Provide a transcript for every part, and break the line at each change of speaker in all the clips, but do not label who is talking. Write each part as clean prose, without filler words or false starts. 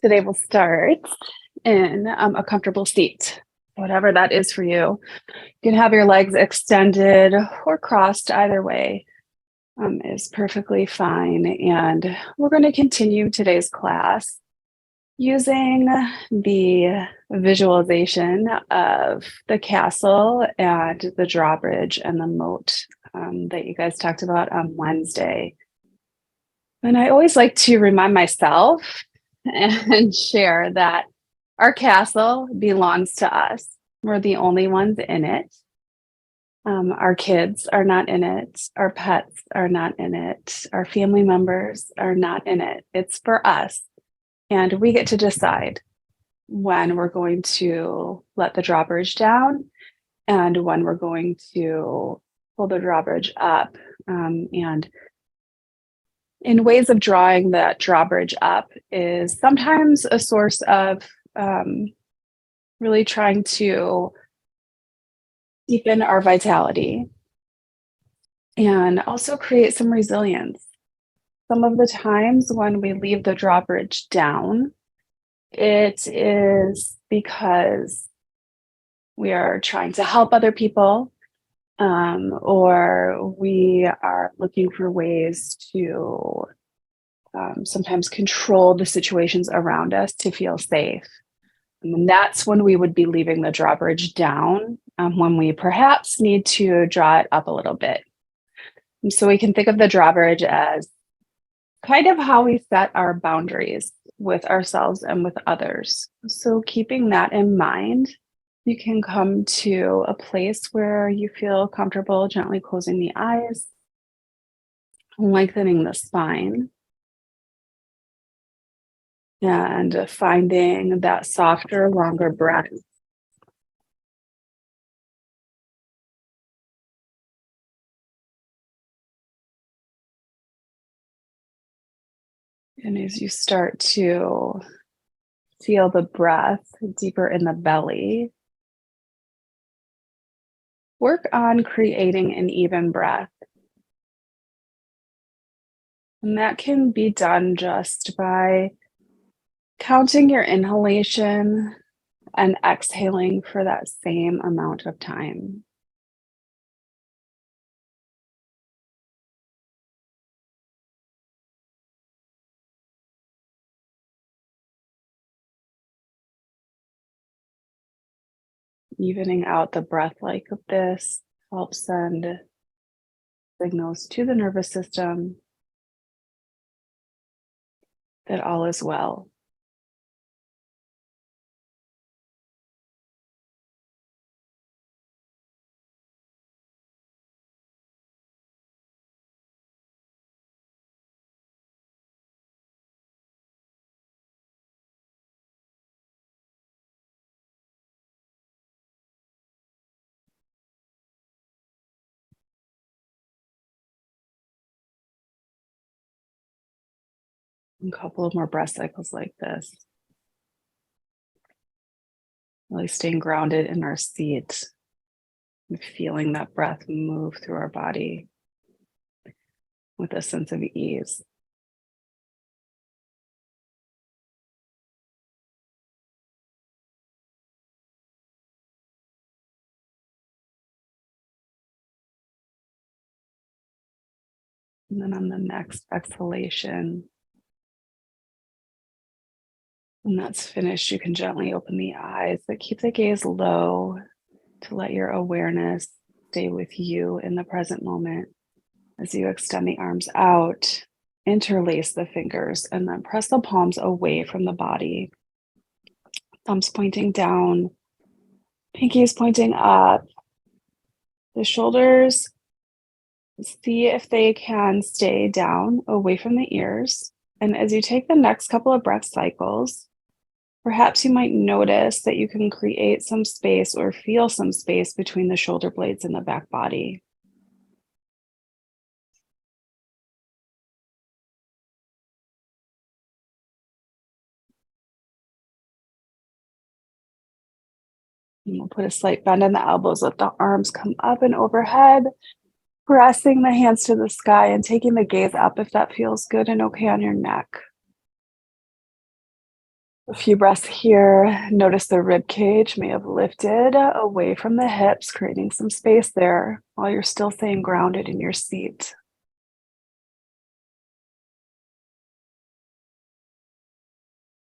Today we'll start in a comfortable seat, whatever that is for you. You can have your legs extended or crossed, either way is perfectly fine. And we're going to continue today's class using the visualization of the castle and the drawbridge and the moat that you guys talked about on Wednesday. And I always like to remind myself and share that our castle belongs to us. We're the only ones in it. Our kids are not in it. Our pets are not in it. Our family members are not in it. It's for us. And we get to decide when we're going to let the drawbridge down and when we're going to pull the drawbridge up. And in ways of drawing that drawbridge up is sometimes a source of really trying to deepen our vitality and also create some resilience. Some of the times when we leave the drawbridge down, it is because we are trying to help other people, or we are looking for ways to sometimes control the situations around us to feel safe. And that's when we would be leaving the drawbridge down, when we perhaps need to draw it up a little bit. And so we can think of the drawbridge as kind of how we set our boundaries with ourselves and with others. So keeping that in mind, you can come to a place where you feel comfortable gently closing the eyes, lengthening the spine, and finding that softer, longer breath. And as you start to feel the breath deeper in the belly, work on creating an even breath. And that can be done just by counting your inhalation and exhaling for that same amount of time. Evening out the breath like this helps send signals to the nervous system that all is well. A couple of more breath cycles like this. Really staying grounded in our seat and feeling that breath move through our body with a sense of ease. And then on the next exhalation, when that's finished, you can gently open the eyes, but keep the gaze low to let your awareness stay with you in the present moment. As you extend the arms out, interlace the fingers, and then press the palms away from the body. Thumbs pointing down, pinkies pointing up. The shoulders, see if they can stay down away from the ears. And as you take the next couple of breath cycles, perhaps you might notice that you can create some space or feel some space between the shoulder blades and the back body. And we'll put a slight bend in the elbows, let the arms come up and overhead, pressing the hands to the sky and taking the gaze up if that feels good and okay on your neck. A few breaths here. Notice the rib cage may have lifted away from the hips, creating some space there while you're still staying grounded in your seat.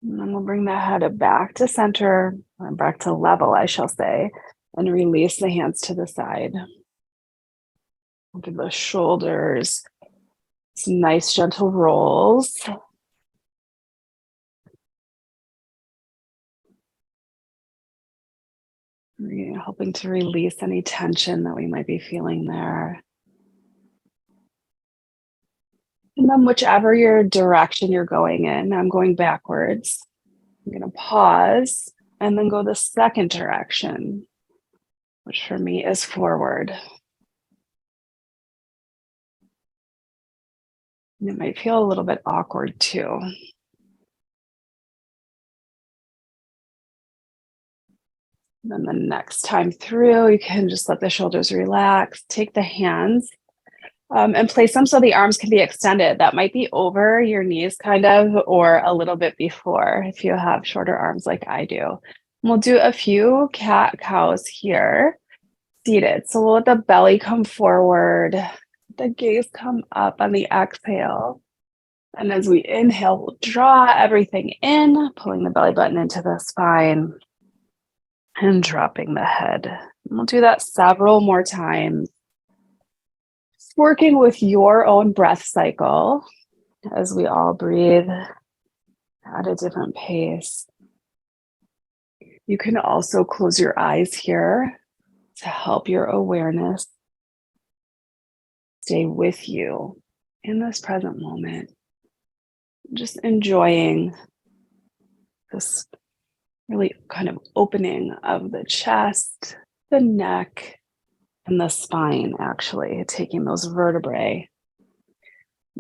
And then we'll bring the head back to center, or back to level, I shall say, and release the hands to the side. Give the shoulders some nice gentle rolls. Helping to release any tension that we might be feeling there. And then whichever your direction you're going in, I'm going backwards. I'm going to pause and then go the second direction, which for me is forward. And it might feel a little bit awkward too. And then the next time through, you can just let the shoulders relax, take the hands and place them so the arms can be extended. That might be over your knees kind of, or a little bit before if you have shorter arms like I do. And we'll do a few cat cows here, seated. So we'll let the belly come forward, the gaze come up on the exhale. And as we inhale, we'll draw everything in, pulling the belly button into the spine and dropping the head. And we'll do that several more times. Working with your own breath cycle as we all breathe at a different pace. You can also close your eyes here to help your awareness stay with you in this present moment. Just enjoying this really kind of opening of the chest, the neck, and the spine, actually, taking those vertebrae,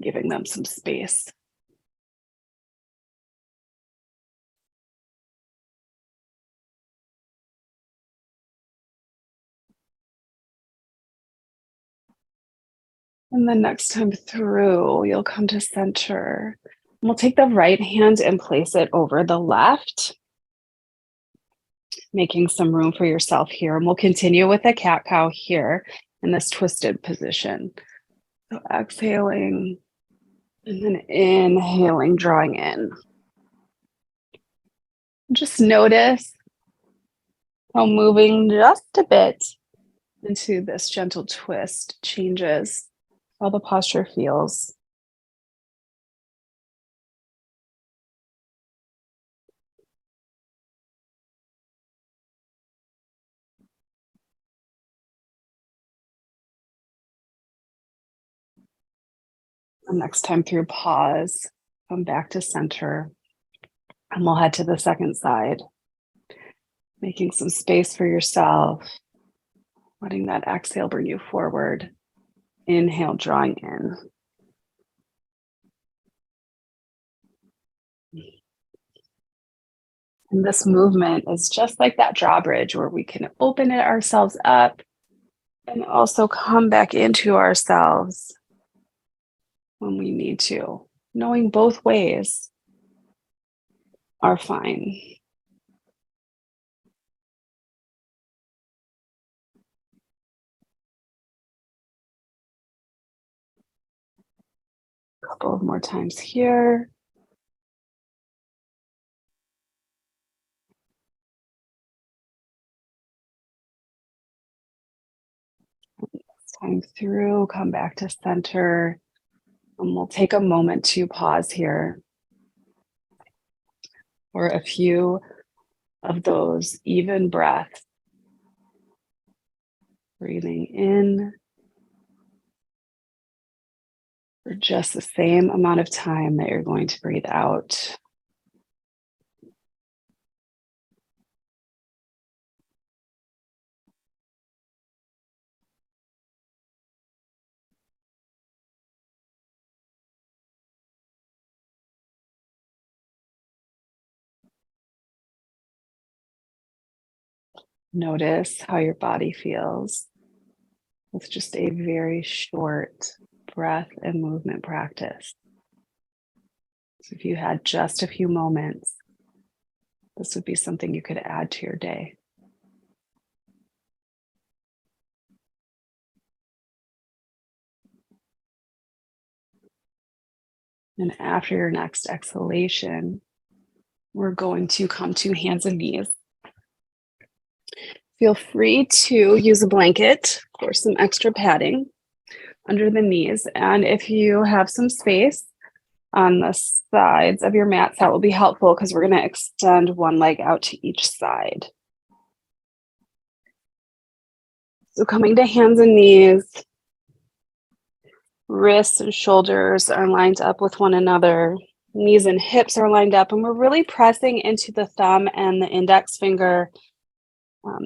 giving them some space. And then next time through, you'll come to center. We'll take the right hand and place it over the left, making some room for yourself here. And we'll continue with a cat-cow here in this twisted position. So exhaling and then inhaling, drawing in. Just notice how moving just a bit into this gentle twist changes how the posture feels. And next time through, pause, come back to center, and we'll head to the second side, making some space for yourself, letting that exhale bring you forward. Inhale, drawing in. And this movement is just like that drawbridge where we can open it ourselves up and also come back into ourselves when we need to. Knowing both ways are fine. A couple of more times here. Time through, come back to center, and we'll take a moment to pause here for a few of those even breaths. Breathing in for just the same amount of time that you're going to breathe out. Notice how your body feels with just a very short breath and movement practice. So if you had just a few moments this would be something you could add to your day. And after your next exhalation, we're going to come to hands and knees. Feel free to use a blanket or some extra padding under the knees. And if you have some space on the sides of your mats, that will be helpful because we're going to extend one leg out to each side. So coming to hands and knees, wrists and shoulders are lined up with one another. Knees and hips are lined up, and we're really pressing into the thumb and the index finger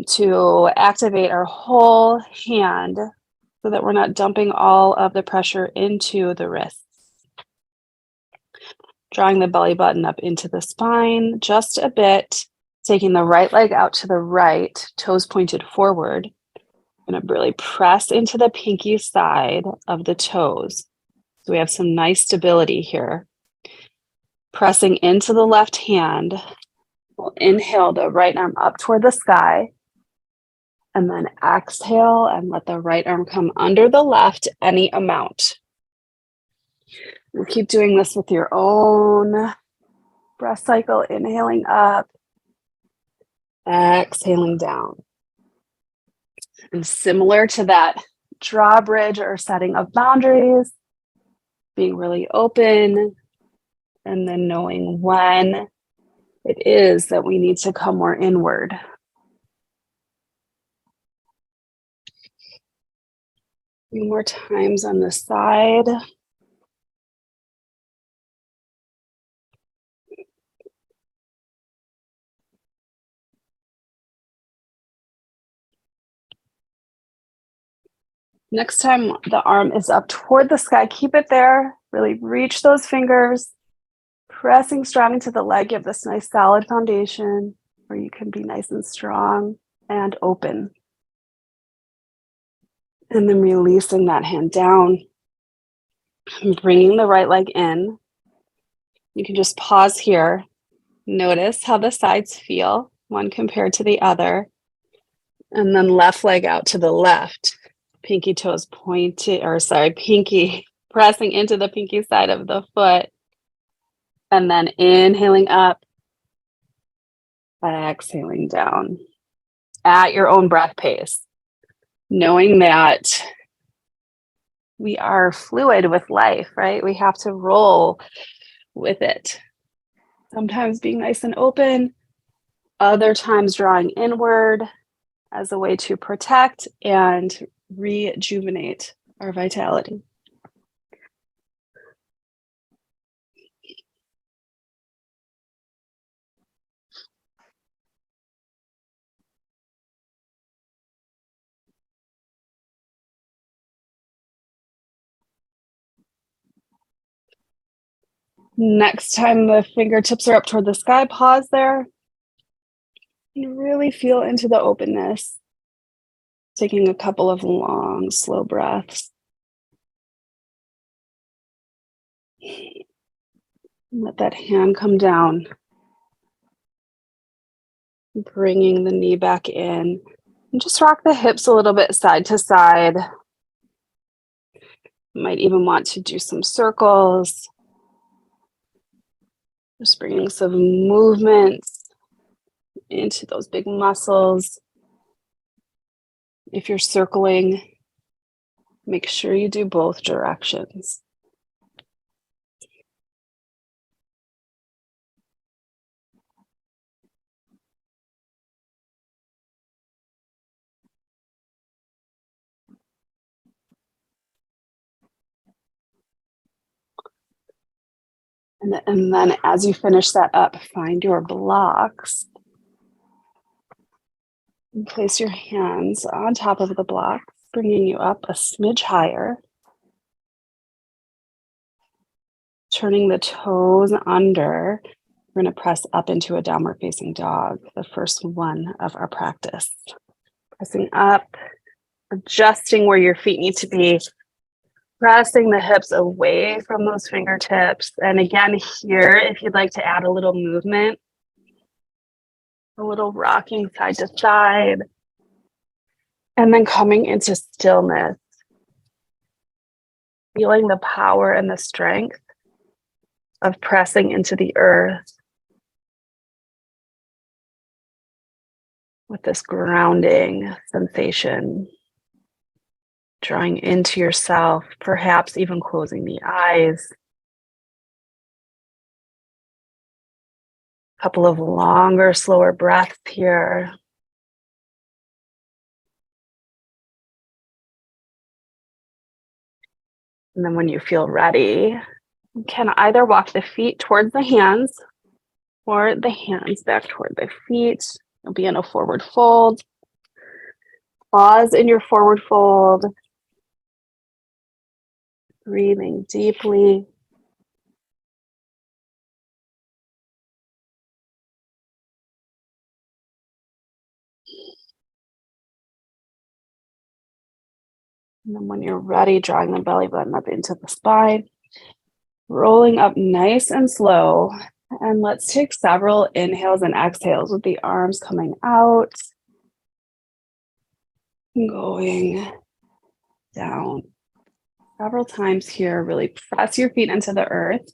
to activate our whole hand so that we're not dumping all of the pressure into the wrists. Drawing the belly button up into the spine just a bit, taking the right leg out to the right, toes pointed forward. I'm going to really press into the pinky side of the toes. So we have some nice stability here. Pressing into the left hand, we'll inhale the right arm up toward the sky, and then exhale and let the right arm come under the left any amount. We'll keep doing this with your own breath cycle, inhaling up, exhaling down. And similar to that drawbridge or setting of boundaries, being really open, and then knowing when it is that we need to come more inward. A few more times on the side. Next time the arm is up toward the sky, keep it there. Really reach those fingers, pressing strong into the leg. You have this nice solid foundation where you can be nice and strong and open. And then releasing that hand down, bringing the right leg in. You can just pause here. Notice how the sides feel, one compared to the other. And then left leg out to the left. Pinky toes pinky pressing into the pinky side of the foot. And then inhaling up, exhaling down at your own breath pace. Knowing that we are fluid with life, right? We have to roll with it. Sometimes being nice and open, other times drawing inward as a way to protect and rejuvenate our vitality. Next time the fingertips are up toward the sky, pause there and really feel into the openness. Taking a couple of long, slow breaths. Let that hand come down. Bringing the knee back in. And just rock the hips a little bit side to side. You might even want to do some circles. Just bringing some movements into those big muscles. If you're circling, make sure you do both directions. And then as you finish that up, find your blocks. And place your hands on top of the blocks, bringing you up a smidge higher. Turning the toes under, we're going to press up into a downward facing dog, the first one of our practice. Pressing up, adjusting where your feet need to be, pressing the hips away from those fingertips. And again, here, if you'd like to add a little movement, A little rocking side to side. And then coming into stillness, feeling the power and the strength of pressing into the earth with this grounding sensation, drawing into yourself, perhaps even closing the eyes. A couple of longer, slower breaths here. And then when you feel ready, you can either walk the feet towards the hands or the hands back toward the feet. You'll be in a forward fold. Pause in your forward fold. Breathing deeply. And then when you're ready, drawing the belly button up into the spine, rolling up nice and slow. And let's take several inhales and exhales with the arms coming out, going down. Several times here, really press your feet into the earth.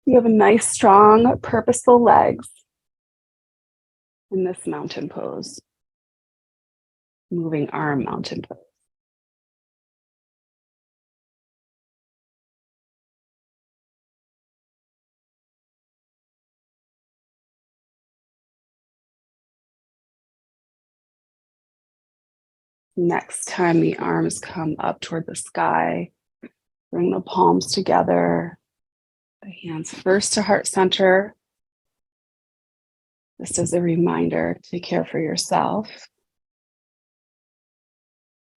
You have a nice, strong, purposeful legs in this mountain pose. Moving arm mountain pose. Next time the arms come up toward the sky, bring the palms together, the hands first to heart center. This is a reminder to care for yourself.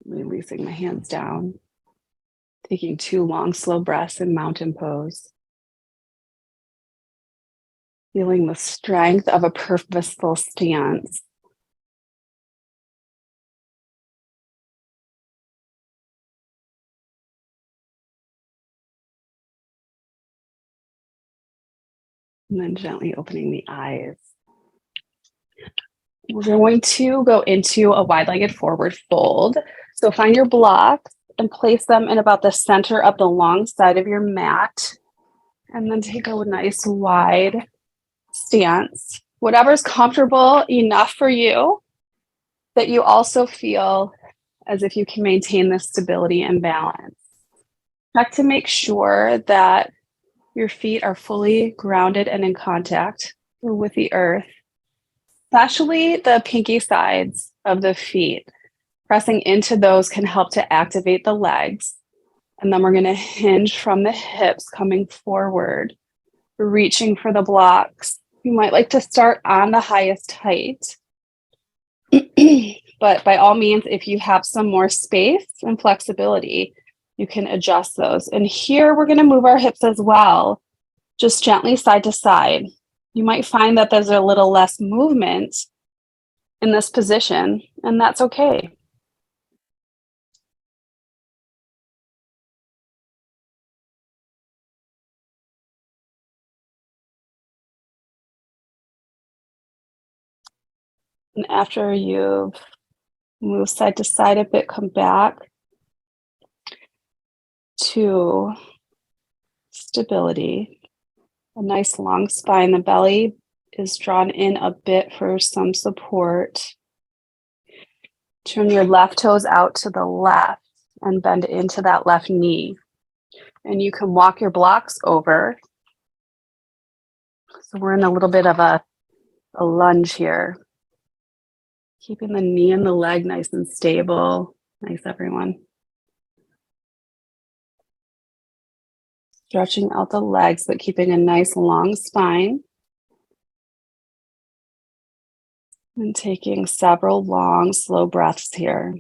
Releasing the hands down, taking 2 long, slow breaths in mountain pose. Feeling the strength of a purposeful stance. And then gently opening the eyes. We're going to go into a wide-legged forward fold. So find your blocks and place them in about the center of the long side of your mat. And then take a nice wide stance. Whatever's comfortable enough for you that you also feel as if you can maintain this stability and balance. Check to make sure that your feet are fully grounded and in contact with the earth, especially the pinky sides of the feet. Pressing into those can help to activate the legs. And then we're going to hinge from the hips coming forward, reaching for the blocks. You might like to start on the highest height. But by all means, if you have some more space and flexibility, you can adjust those. And here we're going to move our hips as well, just gently side to side. You might find that there's a little less movement in this position, and that's okay. And after you've moved side to side a bit, come back to stability. A nice long spine. The belly is drawn in a bit for some support. Turn your left toes out to the left and bend into that left knee. And you can walk your blocks over. So we're in a little bit of a lunge here. Keeping the knee and the leg nice and stable. Nice, everyone. Stretching out the legs, but keeping a nice long spine. And taking several long, slow breaths here.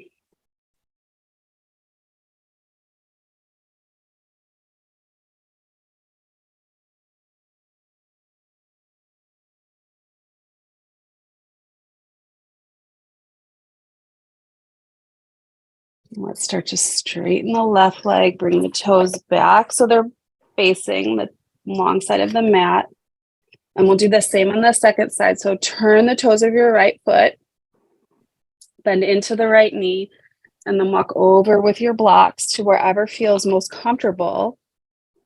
Let's start to straighten the left leg, bring the toes back so they're facing the long side of the mat. And we'll do the same on the second side. So turn the toes of your right foot, bend into the right knee, and then walk over with your blocks to wherever feels most comfortable,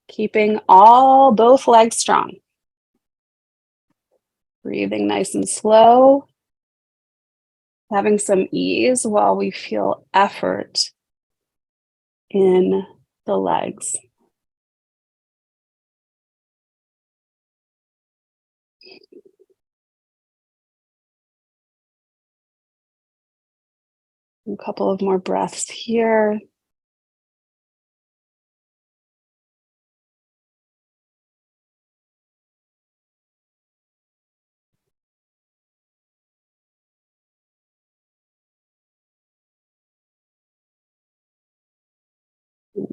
keeping both legs strong. Breathing nice and slow, having some ease while we feel effort in the legs. A couple of more breaths here.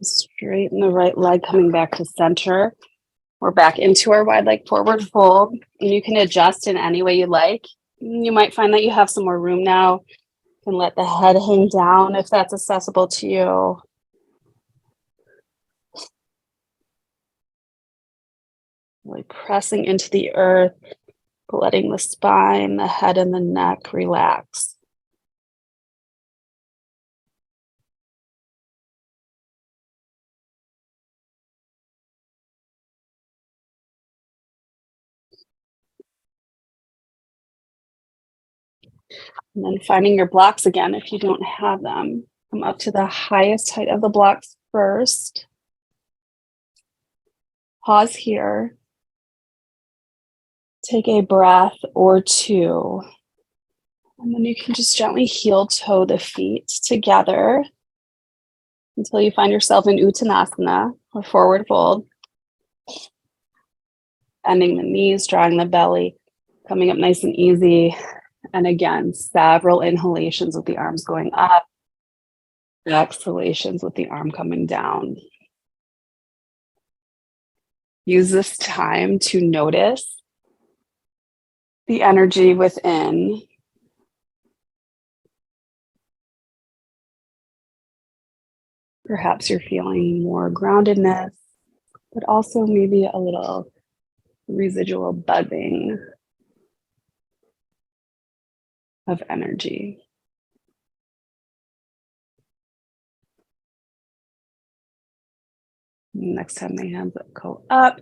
Straighten the right leg coming back to center. We're back into our wide leg forward fold, and you can adjust in any way you like. You might find that you have some more room now. You can let the head hang down if that's accessible to you. Really pressing into the earth, letting the spine, the head, and the neck relax. And then finding your blocks again if you don't have them. Come up to the highest height of the blocks first. Pause here. Take a breath or two. And then you can just gently heel toe the feet together until you find yourself in Uttanasana or forward fold. Bending the knees, drawing the belly, coming up nice and easy. And again, several inhalations with the arms going up, exhalations with the arm coming down. Use this time to notice the energy within. Perhaps you're feeling more groundedness, but also maybe a little residual buzzing of energy. Next time the hands go up,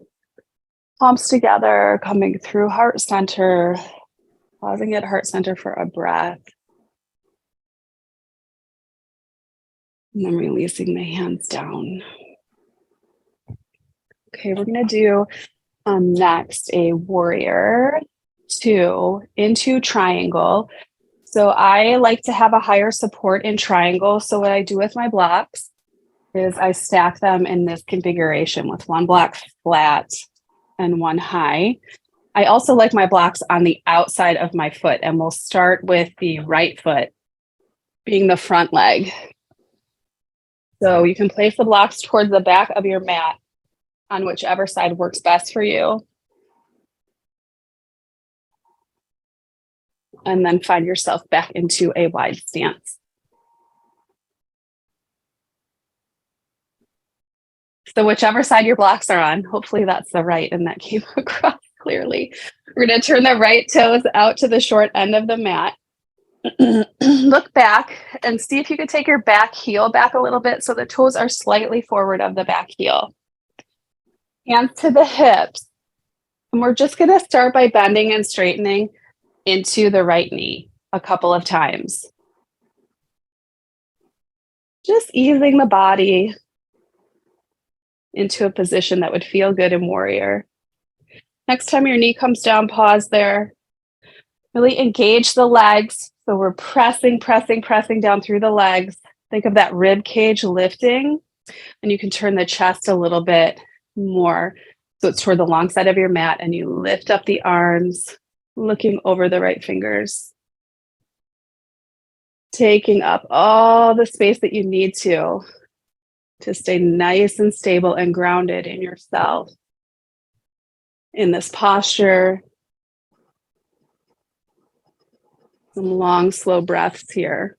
palms together, coming through heart center, pausing at heart center for a breath. And then releasing the hands down. Okay, we're going to do next a warrior 2 into triangle. So I like to have a higher support in triangle. So what I do with my blocks is I stack them in this configuration with one block flat and one high. I also like my blocks on the outside of my foot, and we'll start with the right foot being the front leg. So you can place the blocks towards the back of your mat on whichever side works best for you. And then find yourself back into a wide stance. So whichever side your blocks are on, hopefully that's the right and that came across clearly. We're going to turn the right toes out to the short end of the mat. Look back and see if you could take your back heel back a little bit so the toes are slightly forward of the back heel. Hands to the hips. And we're just going to start by bending and straightening into the right knee a couple of times. Just easing the body into a position that would feel good in warrior. Next time your knee comes down, pause there. Really engage the legs. So we're pressing down through the legs. Think of that rib cage lifting, and you can turn the chest a little bit more. So it's toward the long side of your mat, and you lift up the arms, looking over the right fingers. Taking up all the space that you need to stay nice and stable and grounded in yourself. In this posture, some long, slow breaths here.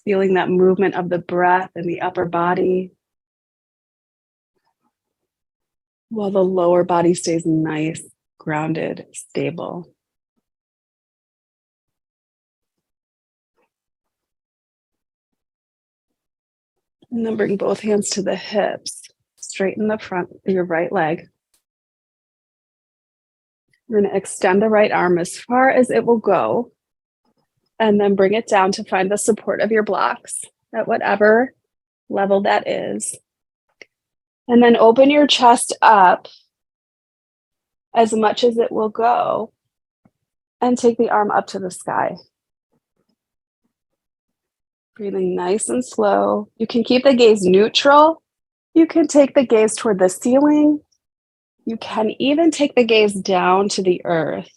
feeling that movement of the breath in the upper body, while the lower body stays nice, grounded, stable. And then bring both hands to the hips, straighten the front of your right leg. You're going to extend the right arm as far as it will go, and then bring it down to find the support of your blocks at whatever level that is. And then open your chest up as much as it will go, and take the arm up to the sky. Breathing nice and slow. You can keep the gaze neutral. You can take the gaze toward the ceiling. You can even take the gaze down to the earth.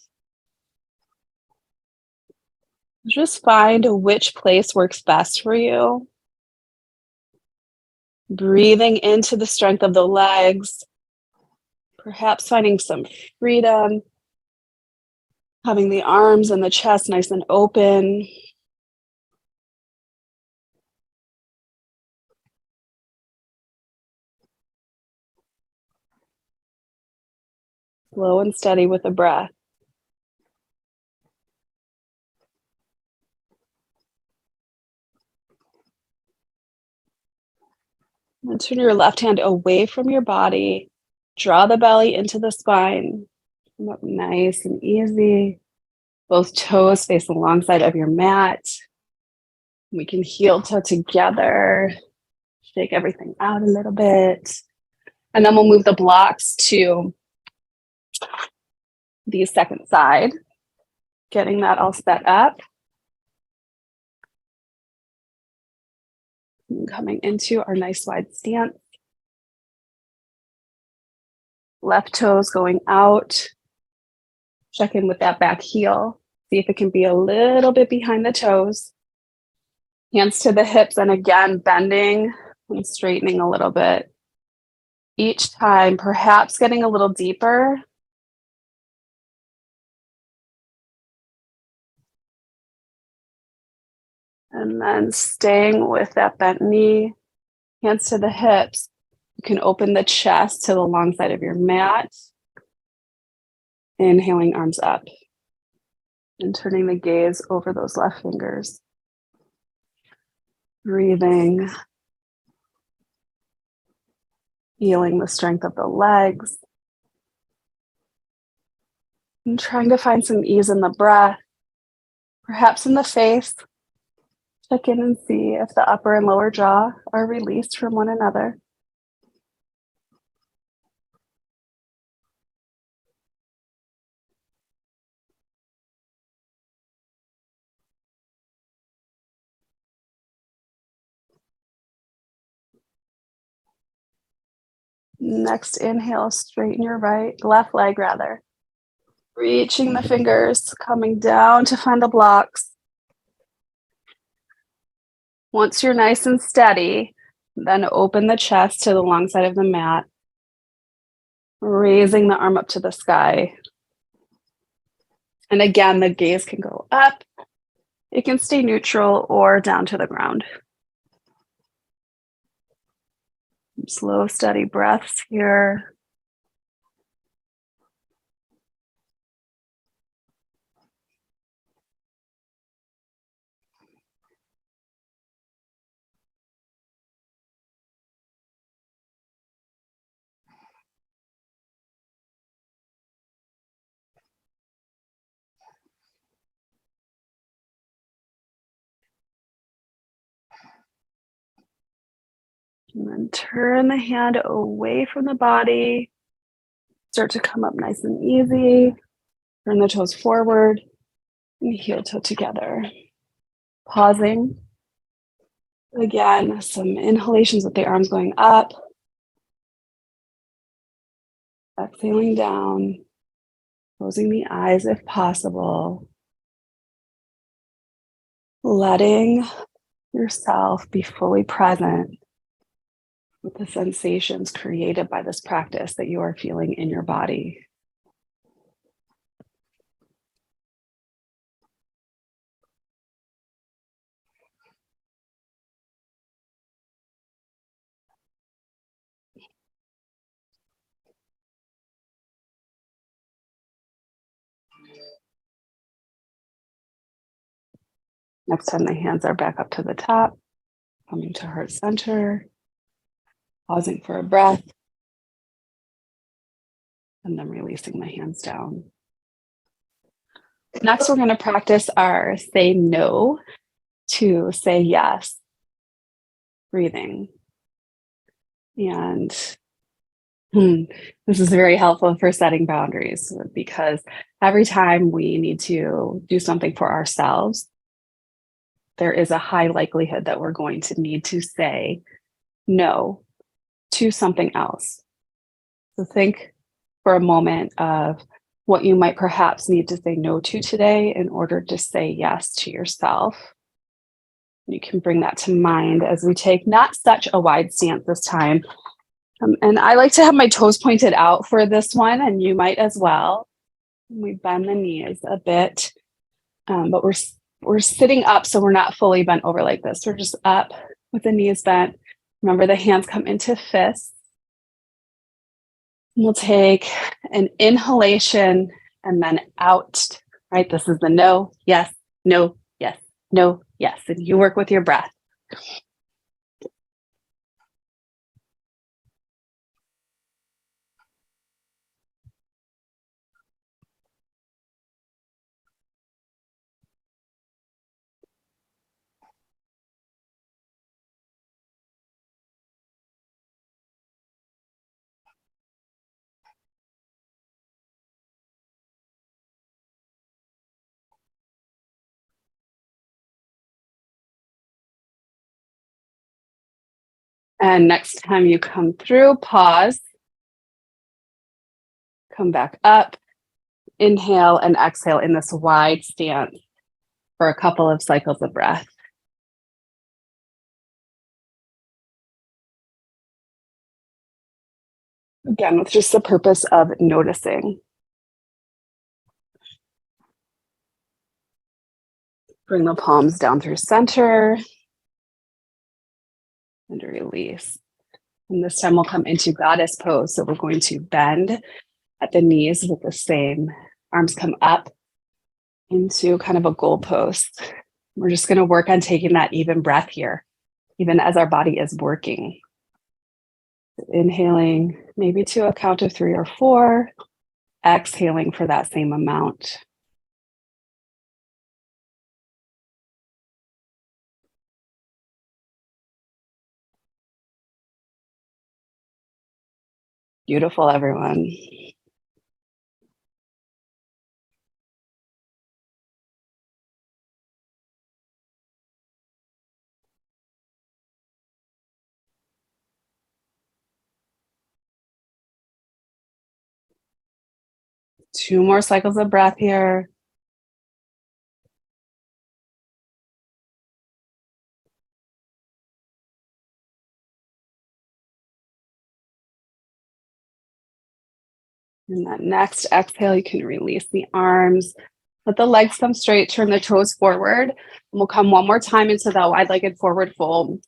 Just find which place works best for you. Breathing into the strength of the legs, perhaps finding some freedom, having the arms and the chest nice and open. Slow and steady with the breath. And turn your left hand away from your body. Draw the belly into the spine. Come up nice and easy. Both toes face alongside of your mat. We can heel toe together. Shake everything out a little bit. And then we'll move the blocks to the second side. Getting that all set up. And coming into our nice wide stance. Left toes going out. Check in with that back heel. See if it can be a little bit behind the toes. Hands to the hips, and again, bending and straightening a little bit. Each time, perhaps getting a little deeper. And then staying with that bent knee, hands to the hips. You can open the chest to the long side of your mat. Inhaling, arms up. And turning the gaze over those left fingers. Breathing. Feeling the strength of the legs. And trying to find some ease in the breath. Perhaps in the face. Check in and see if the upper and lower jaw are released from one another. Next inhale, straighten your left leg rather. Reaching the fingers, coming down to find the blocks. Once you're nice and steady, then open the chest to the long side of the mat. Raising the arm up to the sky. And again, the gaze can go up. It can stay neutral or down to the ground. Slow, steady breaths here. And then turn the hand away from the body. Start to come up nice and easy. Turn the toes forward and heel toe together. Pausing. Again, some inhalations with the arms going up. Exhaling down. Closing the eyes if possible. Letting yourself be fully present with the sensations created by this practice that you are feeling in your body. Next time the hands are back up to the top, coming to heart center, pausing for a breath, and then releasing the hands down. Next, we're going to practice our say no to say yes breathing. And this is very helpful for setting boundaries because every time we need to do something for ourselves, there is a high likelihood that we're going to need to say no to something else. So think for a moment of what you might perhaps need to say no to today in order to say yes to yourself. You can bring that to mind as we take not such a wide stance this time. And I like to have my toes pointed out for this one, and you might as well. We bend the knees a bit, but we're sitting up, so we're not fully bent over like this. We're just up with the knees bent. Remember, the hands come into fists. We'll take an inhalation and then out, right? This is the no, yes, no, yes, no, yes. And you work with your breath. And next time you come through, pause, come back up, inhale and exhale in this wide stance for a couple of cycles of breath. Again, with just the purpose of noticing. Bring the palms down through center and release. And this time we'll come into goddess pose. So we're going to bend at the knees with the same. Arms come up into kind of a goalpost. We're just going to work on taking that even breath here, even as our body is working. Inhaling maybe to a count of 3 or 4, exhaling for that same amount. Beautiful, everyone. Two more cycles of breath here. And that next exhale, you can release the arms. Let the legs come straight, turn the toes forward. And we'll come one more time into the wide-legged forward fold.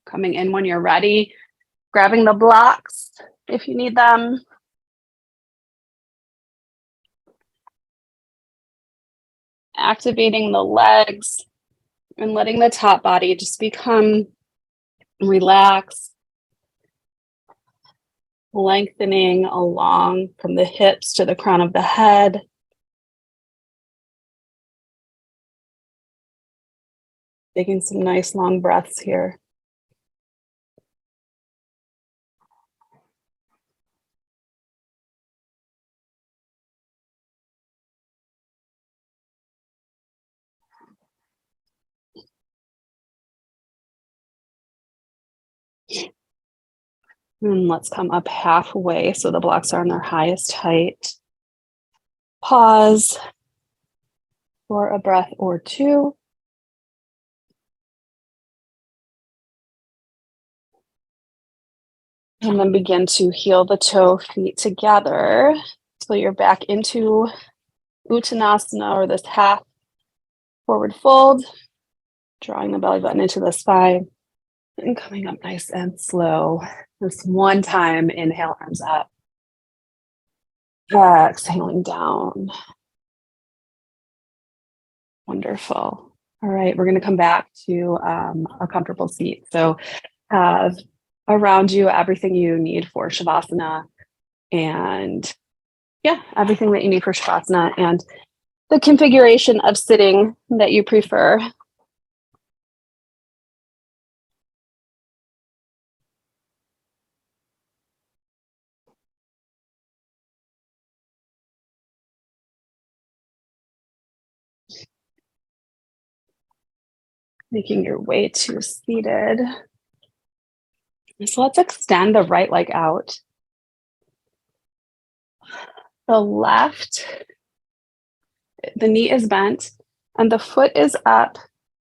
Coming in when you're ready, grabbing the blocks if you need them. Activating the legs and letting the top body just become relaxed. Lengthening along from the hips to the crown of the head. Taking some nice long breaths here. And let's come up halfway so the blocks are on their highest height. Pause for a breath or two. And then begin to heel the toe feet together till you're back into Uttanasana, or this half forward fold, drawing the belly button into the spine and coming up nice and slow. This one time, inhale, arms up. Exhaling down. Wonderful. All right, we're going to come back to a comfortable seat. So have around you everything you need for Shavasana and yeah, everything that you need for Shavasana and the configuration of sitting that you prefer. Making your way to seated. So let's extend the right leg out. The left, the knee is bent and the foot is up.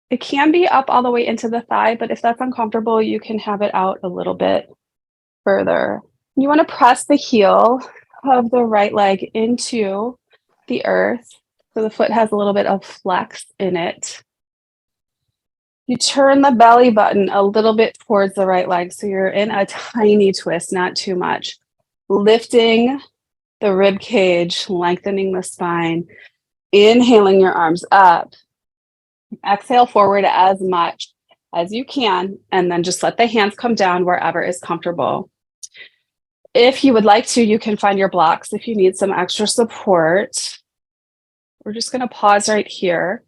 It can be up all the way into the thigh, but if that's uncomfortable, you can have it out a little bit further. You want to press the heel of the right leg into the earth. So the foot has a little bit of flex in it. You turn the belly button a little bit towards the right leg. So you're in a tiny twist, not too much. Lifting the rib cage, lengthening the spine, inhaling your arms up. Exhale forward as much as you can, and then just let the hands come down wherever is comfortable. If you would like to, you can find your blocks if you need some extra support. We're just going to pause right here.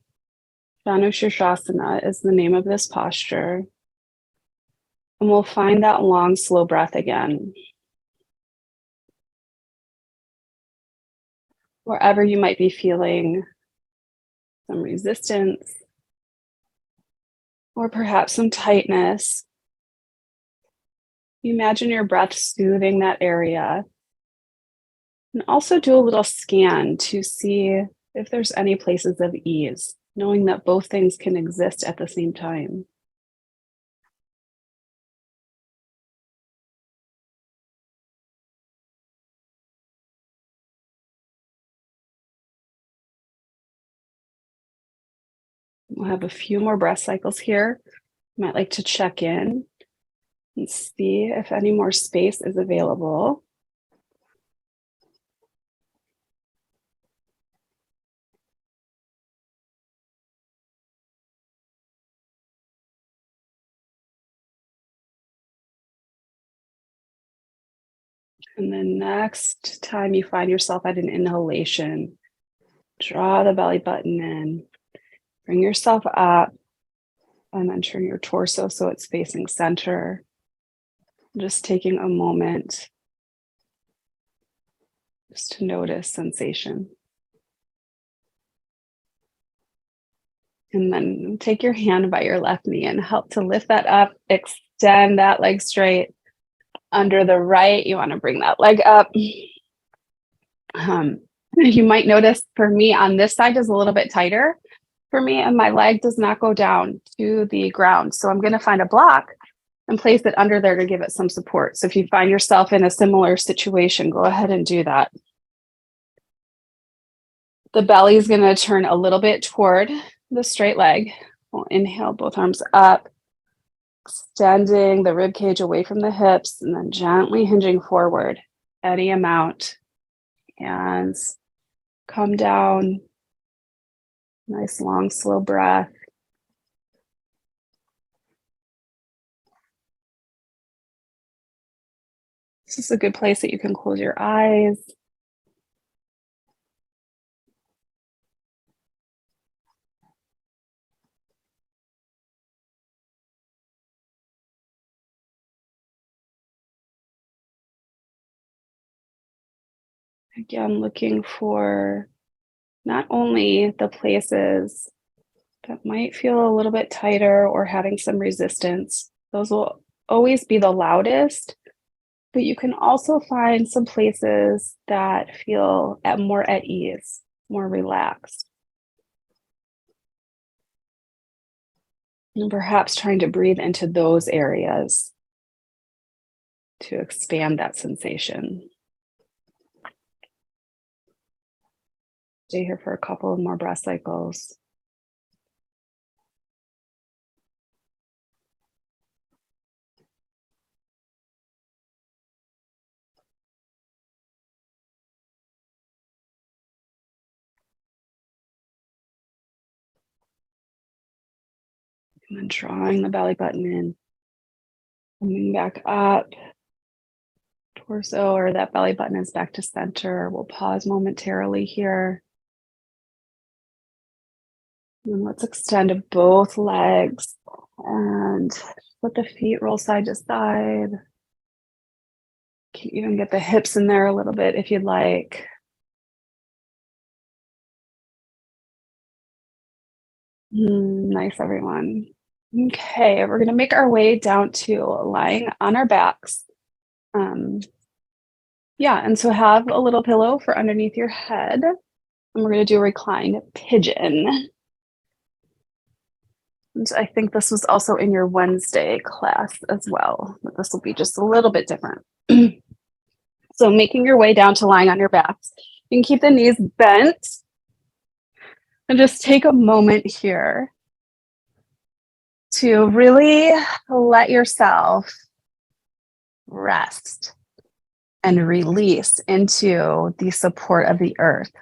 Janu Shirshasana is the name of this posture. And we'll find that long, slow breath again. Wherever you might be feeling some resistance or perhaps some tightness, imagine your breath soothing that area. And also do a little scan to see if there's any places of ease, knowing that both things can exist at the same time. We'll have a few more breath cycles here. You might like to check in and see if any more space is available. And then next time you find yourself at an inhalation, draw the belly button in, bring yourself up, and then turn your torso so it's facing center. Just taking a moment just to notice sensation. And then take your hand by your left knee and help to lift that up, extend that leg straight. Under the right, you want to bring that leg up. You might notice for me on this side is a little bit tighter for me, and my leg does not go down to the ground. So I'm going to find a block and place it under there to give it some support. So if you find yourself in a similar situation, go ahead and do that. The belly is going to turn a little bit toward the straight leg. We'll inhale, both arms up, extending the rib cage away from the hips, and then gently hinging forward any amount. Hands come down. Nice, long, slow breath. This is a good place that you can close your eyes. Again, looking for not only the places that might feel a little bit tighter or having some resistance. Those will always be the loudest, but you can also find some places that feel more at ease, more relaxed. And perhaps trying to breathe into those areas to expand that sensation. Stay here for a couple of more breath cycles. And then drawing the belly button in, coming back up, torso or that belly button is back to center. We'll pause momentarily here. And let's extend both legs and let the feet roll side to side. Can even get the hips in there a little bit if you'd like. Nice, everyone. Okay, we're going to make our way down to lying on our backs. Yeah, and so have a little pillow for underneath your head. And we're going to do a reclined pigeon. And I think this was also in your Wednesday class as well, but this will be just a little bit different. So making your way down to lying on your backs. You can keep the knees bent and just take a moment here to really let yourself rest and release into the support of the earth.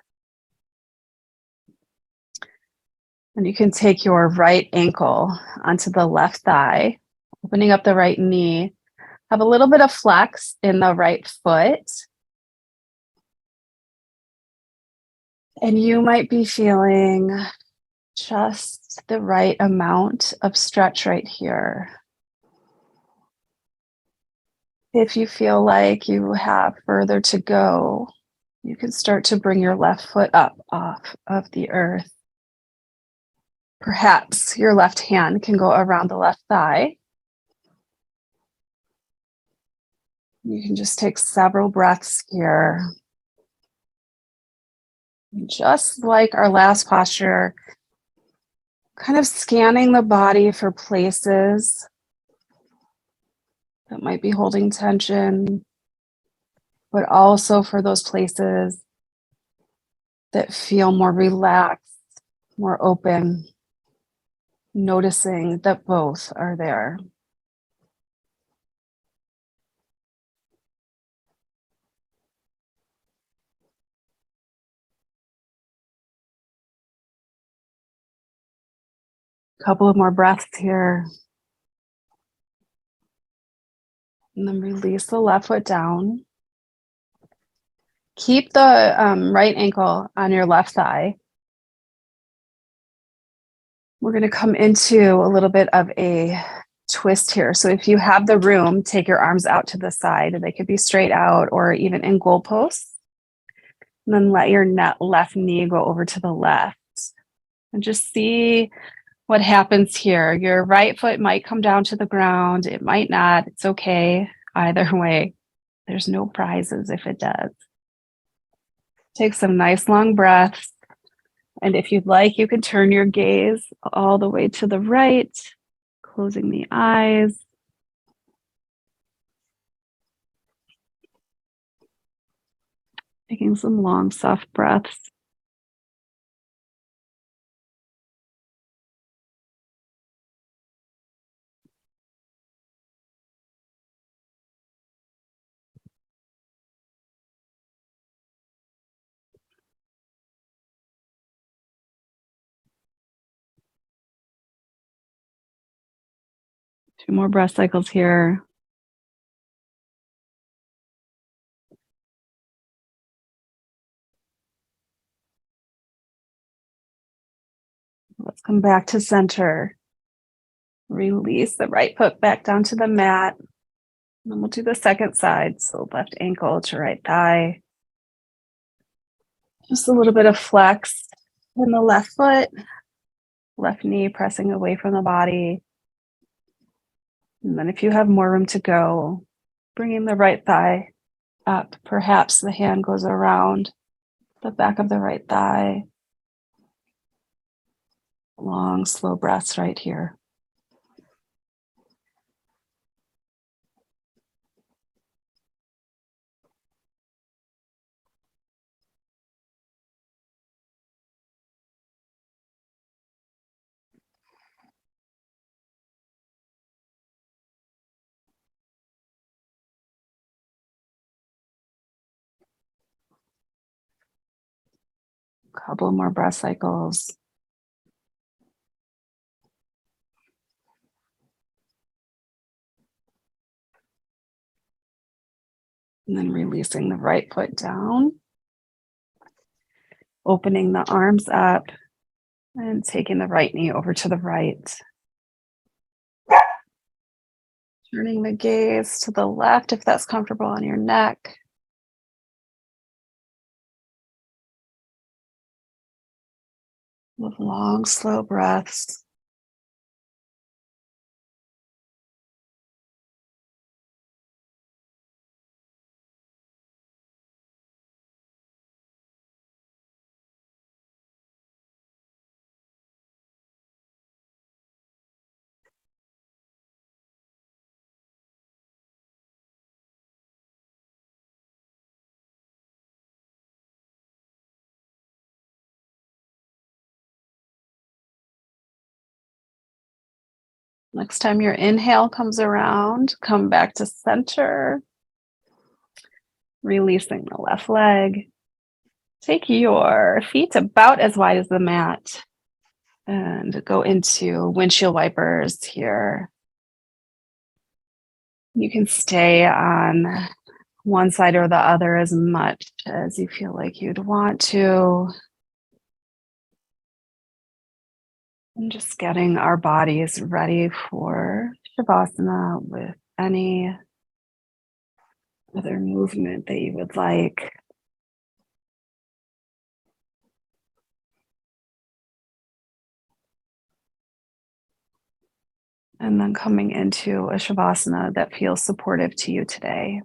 And you can take your right ankle onto the left thigh, opening up the right knee. Have a little bit of flex in the right foot. And you might be feeling just the right amount of stretch right here. If you feel like you have further to go, you can start to bring your left foot up off of the earth. Perhaps your left hand can go around the left thigh. You can just take several breaths here. Just like our last posture, kind of scanning the body for places that might be holding tension, but also for those places that feel more relaxed, more open, noticing that both are there. A couple of more breaths here. And then release the left foot down. Keep the right ankle on your left thigh. We're going to come into a little bit of a twist here. So if you have the room, take your arms out to the side. They could be straight out or even in goalposts. And then let your left knee go over to the left. And just see what happens here. Your right foot might come down to the ground. It might not. It's okay. Either way, there's no prizes if it does. Take some nice long breaths. And if you'd like, you can turn your gaze all the way to the right, closing the eyes. Taking some long, soft breaths. Two more breath cycles here. Let's come back to center. Release the right foot back down to the mat. And then we'll do the second side. So left ankle to right thigh. Just a little bit of flex in the left foot. Left knee pressing away from the body. And then if you have more room to go, bringing the right thigh up. Perhaps the hand goes around the back of the right thigh. Long, slow breaths right here. Couple more breath cycles. And then releasing the right foot down, opening the arms up, and taking the right knee over to the right. Turning the gaze to the left if that's comfortable on your neck. With long, slow breaths. Next time your inhale comes around, come back to center. Releasing the left leg. Take your feet about as wide as the mat and go into windshield wipers here. You can stay on one side or the other as much as you feel like you'd want to. And just getting our bodies ready for Shavasana with any other movement that you would like. And then coming into a Shavasana that feels supportive to you today.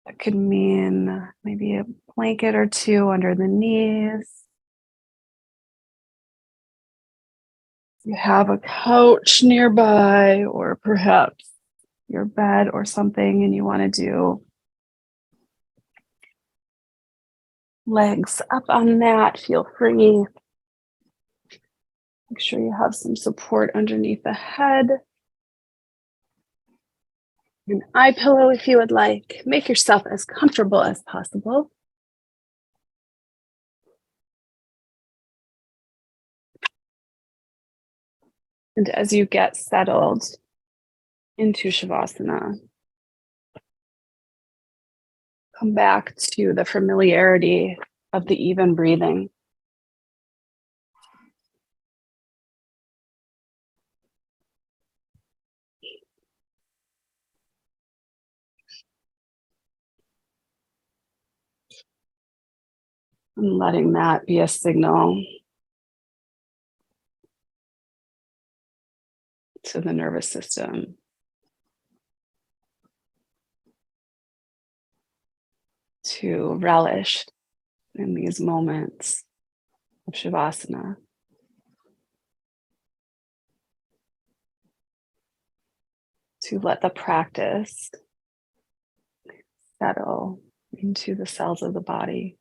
That could mean maybe a blanket or two under the knees. You have a couch nearby, or perhaps your bed or something, and you want to do legs up on that. Feel free. Make sure you have some support underneath the head. An eye pillow if you would like. Make yourself as comfortable as possible. And as you get settled into Shavasana, come back to the familiarity of the even breathing. And letting that be a signal to the nervous system to relish in these moments of Shavasana. To let the practice settle into the cells of the body.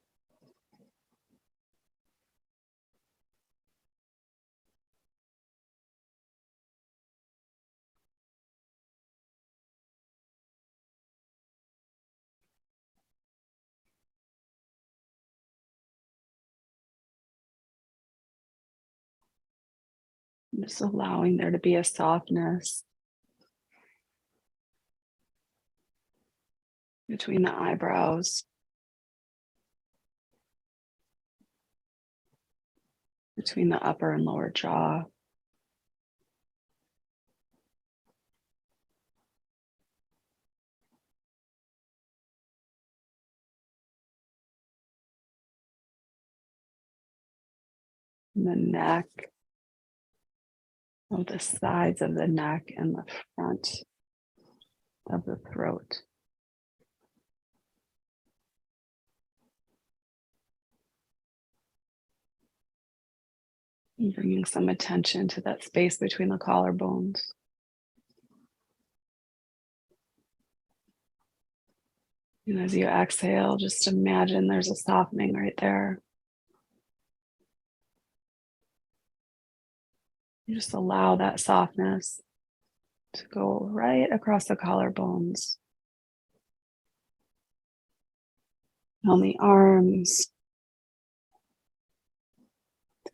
Just allowing there to be a softness between the eyebrows, between the upper and lower jaw. And the neck, of the sides of the neck and the front of the throat. And bringing some attention to that space between the collarbones. And as you exhale, just imagine there's a softening right there. You just allow that softness to go right across the collarbones, on the arms,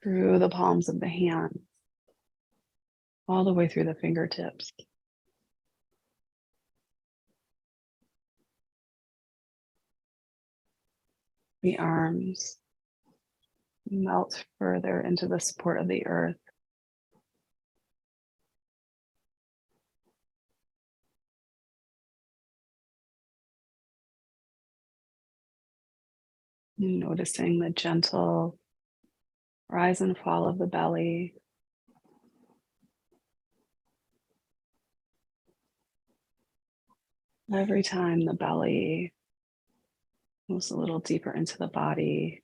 through the palms of the hands, all the way through the fingertips. The arms melt further into the support of the earth. Noticing the gentle rise and fall of the belly. Every time the belly moves a little deeper into the body,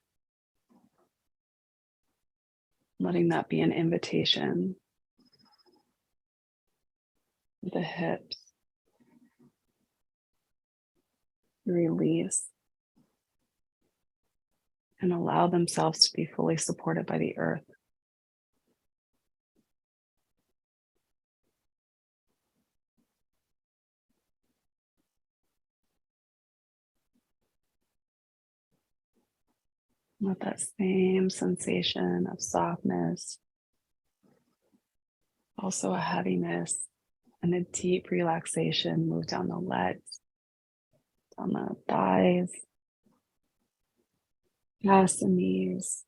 letting that be an invitation. The hips release and allow themselves to be fully supported by the earth. Let that same sensation of softness, also a heaviness and a deep relaxation, move down the legs, down the thighs, past the knees,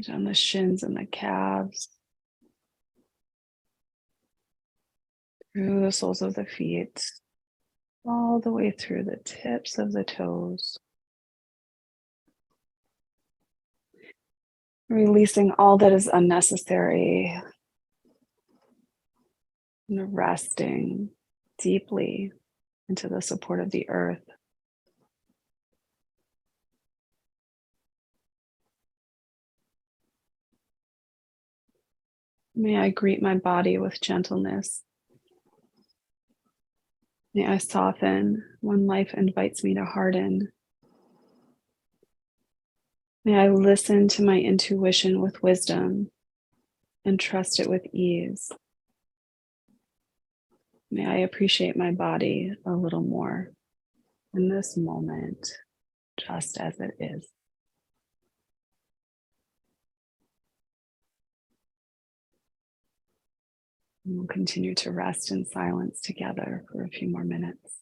down the shins and the calves, through the soles of the feet, all the way through the tips of the toes. Releasing all that is unnecessary and resting deeply into the support of the earth. May I greet my body with gentleness. May I soften when life invites me to harden. May I listen to my intuition with wisdom and trust it with ease. May I appreciate my body a little more in this moment, just as it is. And we'll continue to rest in silence together for a few more minutes.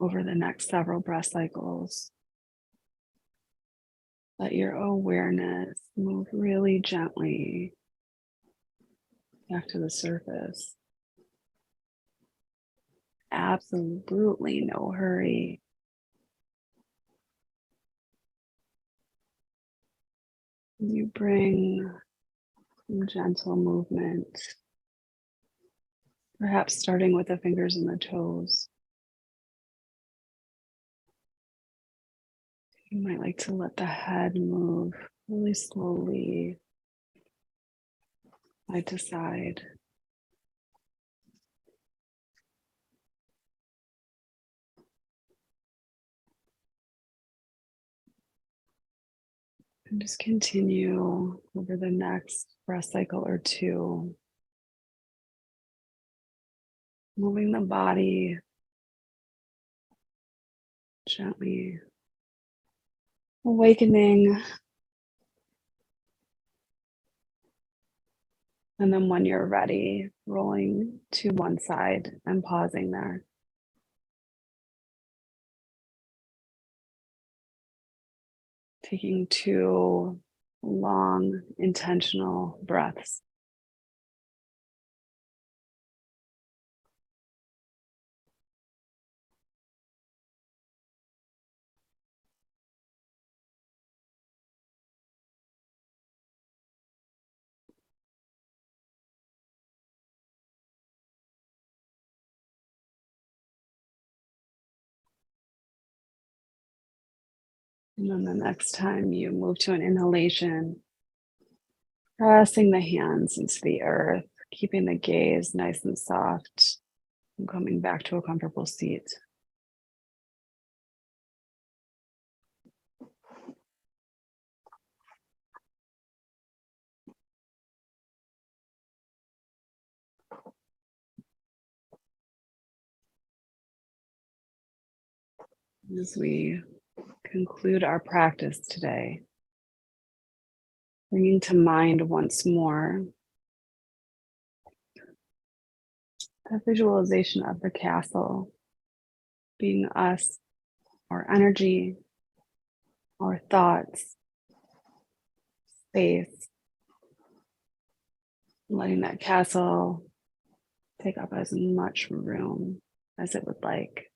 Over the next several breath cycles, Let your awareness move really gently back to the surface. Absolutely no hurry. You bring some gentle movement, perhaps starting with the fingers and the toes. You might like to let the head move really slowly, side to side. And just continue over the next breath cycle or two, moving the body gently, awakening. And then when you're ready, rolling to one side and pausing there. Taking 2 long, intentional breaths. And then the next time you move to an inhalation, pressing the hands into the earth, keeping the gaze nice and soft, and coming back to a comfortable seat. As we conclude our practice today, bringing to mind once more a visualization of the castle being us, our energy, our thoughts, space, letting that castle take up as much room as it would like.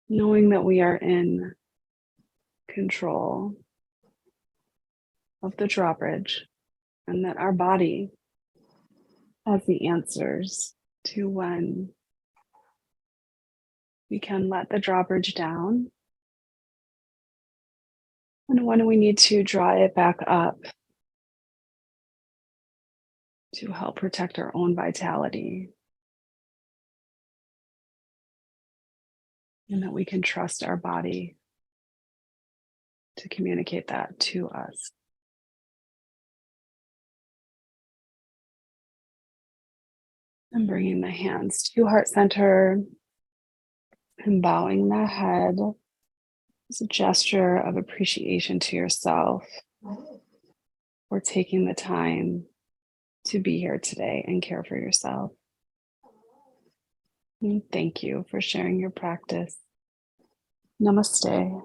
Knowing that we are in control of the drawbridge and that our body has the answers to when we can let the drawbridge down and when we need to draw it back up to help protect our own vitality. And that we can trust our body to communicate that to us. And bringing the hands to heart center and bowing the head as a gesture of appreciation to yourself for taking the time to be here today and care for yourself. And thank you for sharing your practice. Namaste.